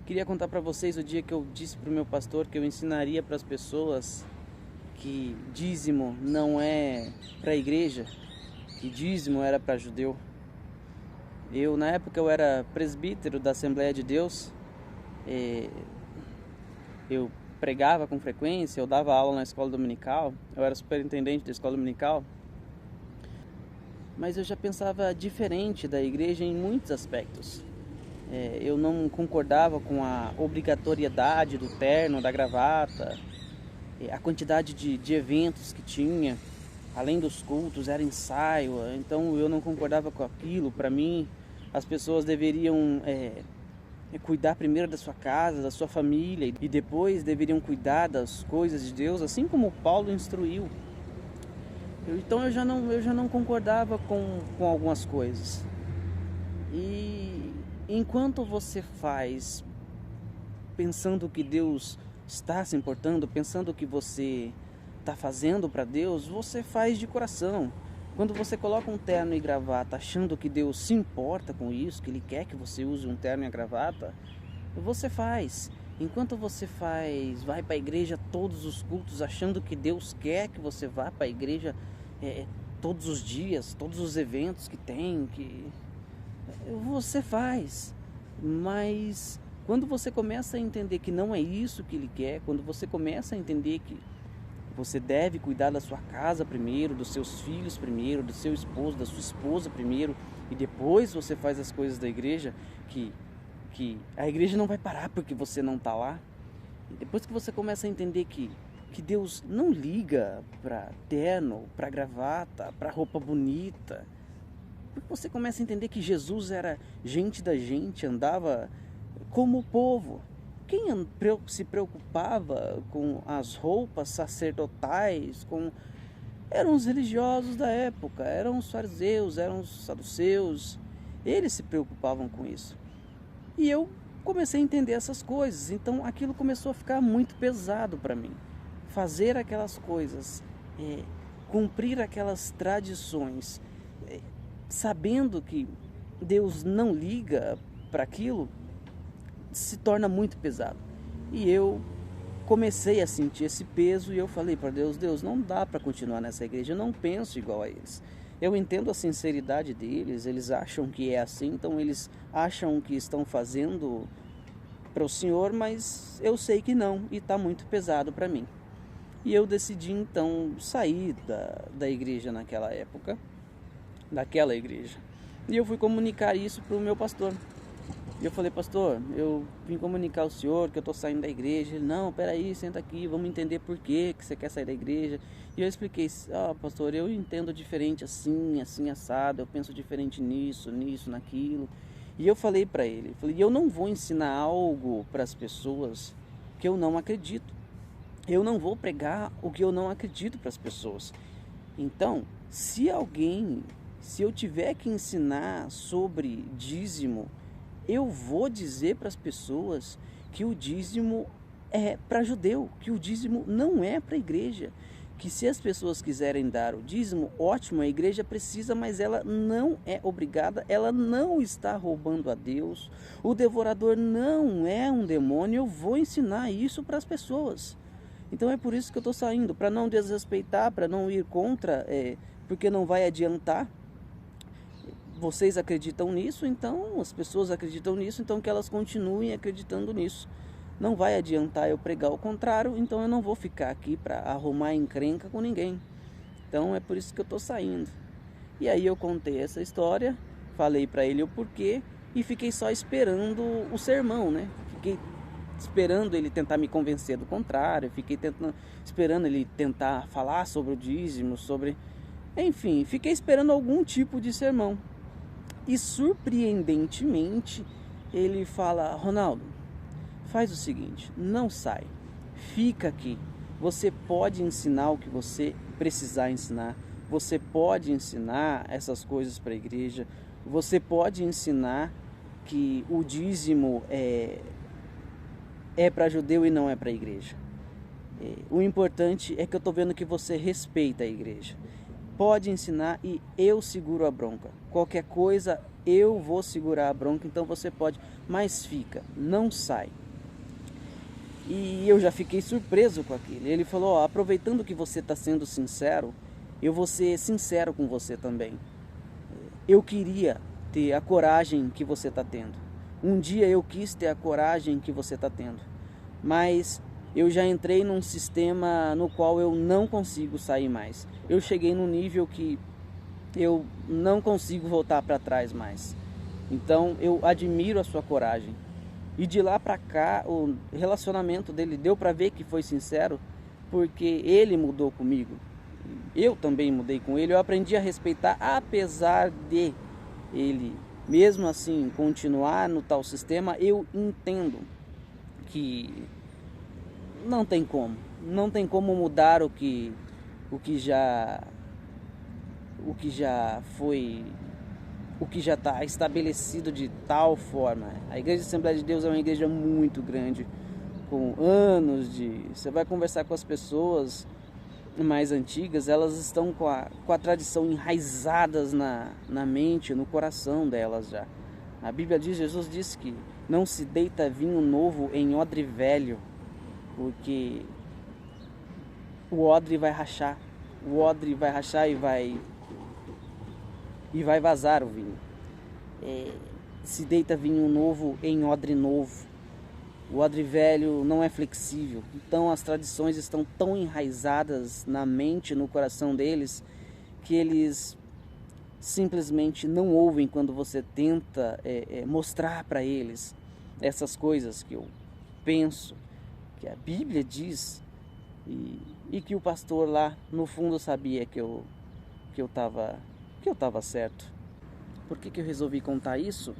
Queria contar para vocês o dia que eu disse para o meu pastor que eu ensinaria para as pessoas que dízimo não é para a igreja, que dízimo era para judeu. Na época eu era presbítero da Assembleia de Deus, eu pregava com frequência, eu dava aula na escola dominical, eu era superintendente da escola dominical, mas eu já pensava diferente da igreja em muitos aspectos. Eu não concordava com a obrigatoriedade do terno, da gravata, a quantidade de eventos que tinha, além dos cultos, era ensaio, então eu não concordava com aquilo. Para mim, as pessoas deveriam cuidar primeiro da sua casa, da sua família, e depois deveriam cuidar das coisas de Deus, assim como Paulo instruiu. Então eu já não concordava com algumas coisas. E enquanto você faz pensando que Deus está se importando, pensando que você está fazendo para Deus, você faz de coração. Quando você coloca um terno e gravata achando que Deus se importa com isso, que Ele quer que você use um terno e gravata, você faz. Enquanto você vai para a igreja todos os cultos achando que Deus quer que você vá para a igreja todos os dias, todos os eventos que tem, você faz. Mas quando você começa a entender que não é isso que Ele quer, quando você começa a entender que você deve cuidar da sua casa primeiro, dos seus filhos primeiro, do seu esposo, da sua esposa primeiro, e depois você faz as coisas da igreja, que a igreja não vai parar porque você não está lá. E depois que você começa a entender que Deus não liga para terno, para gravata, para roupa bonita, porque você começa a entender que Jesus era gente da gente, andava como o povo. Quem se preocupava com as roupas sacerdotais, eram os religiosos da época, eram os fariseus, eram os saduceus, eles se preocupavam com isso. E eu comecei a entender essas coisas, então aquilo começou a ficar muito pesado para mim. Fazer aquelas coisas, cumprir aquelas tradições, sabendo que Deus não liga para aquilo, se torna muito pesado. E eu comecei a sentir esse peso e eu falei para Deus, não dá para continuar nessa igreja, eu não penso igual a eles. Eu entendo a sinceridade deles, eles acham que é assim, então eles acham que estão fazendo para o Senhor, mas eu sei que não, e está muito pesado para mim. E eu decidi então sair da igreja naquela época, daquela igreja. E eu fui comunicar isso para o meu pastor. E eu falei, pastor, eu vim comunicar ao senhor que eu estou saindo da igreja. Ele, não, peraí, senta aqui, vamos entender por que você quer sair da igreja. E eu expliquei, pastor, eu entendo diferente assim, assim, assado, eu penso diferente nisso, naquilo. E eu falei para ele, eu não vou ensinar algo para as pessoas que eu não acredito. Eu não vou pregar o que eu não acredito para as pessoas. Então, se eu tiver que ensinar sobre dízimo, eu vou dizer para as pessoas que o dízimo é para judeu, que o dízimo não é para a igreja. Que se as pessoas quiserem dar o dízimo, ótimo, a igreja precisa, mas ela não é obrigada, ela não está roubando a Deus. O devorador não é um demônio, eu vou ensinar isso para as pessoas. Então é por isso que eu estou saindo, para não desrespeitar, para não ir contra, porque não vai adiantar. Vocês acreditam nisso, então as pessoas acreditam nisso, então que elas continuem acreditando nisso. Não vai adiantar eu pregar o contrário, então eu não vou ficar aqui para arrumar encrenca com ninguém. Então é por isso que eu estou saindo. E aí eu contei essa história, falei para ele o porquê e fiquei só esperando o sermão, né? Fiquei esperando ele tentar me convencer do contrário, esperando ele tentar falar sobre o dízimo, enfim, fiquei esperando algum tipo de sermão. E surpreendentemente, ele fala, Ronaldo, faz o seguinte, não sai, fica aqui. Você pode ensinar o que você precisar ensinar, você pode ensinar essas coisas para a igreja, você pode ensinar que o dízimo é para judeu e não é para a igreja. O importante é que eu estou vendo que você respeita a igreja. Pode ensinar e eu seguro a bronca. Qualquer coisa eu vou segurar a bronca, então você pode, mas fica, não sai. E eu já fiquei surpreso com aquilo. Ele falou, ó, aproveitando que você está sendo sincero, eu vou ser sincero com você também. Eu queria ter a coragem que você está tendo. Um dia eu quis ter a coragem que você está tendo. Mas eu já entrei num sistema no qual eu não consigo sair mais. Eu cheguei num nível que eu não consigo voltar para trás mais. Então eu admiro a sua coragem. E de lá para cá o relacionamento dele deu para ver que foi sincero, porque ele mudou comigo. Eu também mudei com ele. Eu aprendi a respeitar, apesar de ele, mesmo assim, continuar no tal sistema. Eu entendo que não tem como mudar o que já foi, o que já está estabelecido de tal forma. A Igreja Assembleia de Deus é uma igreja muito grande, com anos de... Você vai conversar com as pessoas mais antigas, elas estão com a tradição enraizadas na mente, no coração delas já. A Bíblia diz, Jesus disse que não se deita vinho novo em odre velho, porque o odre vai rachar. O odre vai rachar e vai vazar o vinho. Se deita vinho novo em odre novo. O odre velho não é flexível. Então as tradições estão tão enraizadas na mente, no coração deles, que eles simplesmente não ouvem quando você tenta mostrar para eles essas coisas que eu penso, que a Bíblia diz, e que o pastor lá no fundo sabia que eu estava certo. Por que eu resolvi contar isso?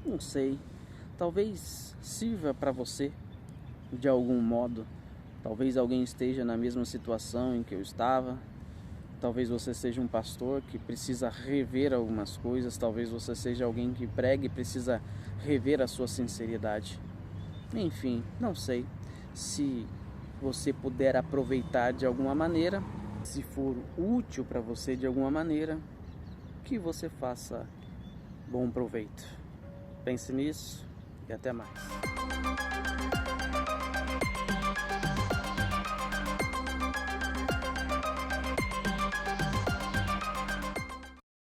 Não sei. Talvez sirva para você de algum modo. Talvez alguém esteja na mesma situação em que eu estava. Talvez você seja um pastor que precisa rever algumas coisas. Talvez você seja alguém que prega e precisa rever a sua sinceridade. Enfim, não sei. Se você puder aproveitar de alguma maneira, se for útil para você de alguma maneira, que você faça bom proveito. Pense nisso e até mais.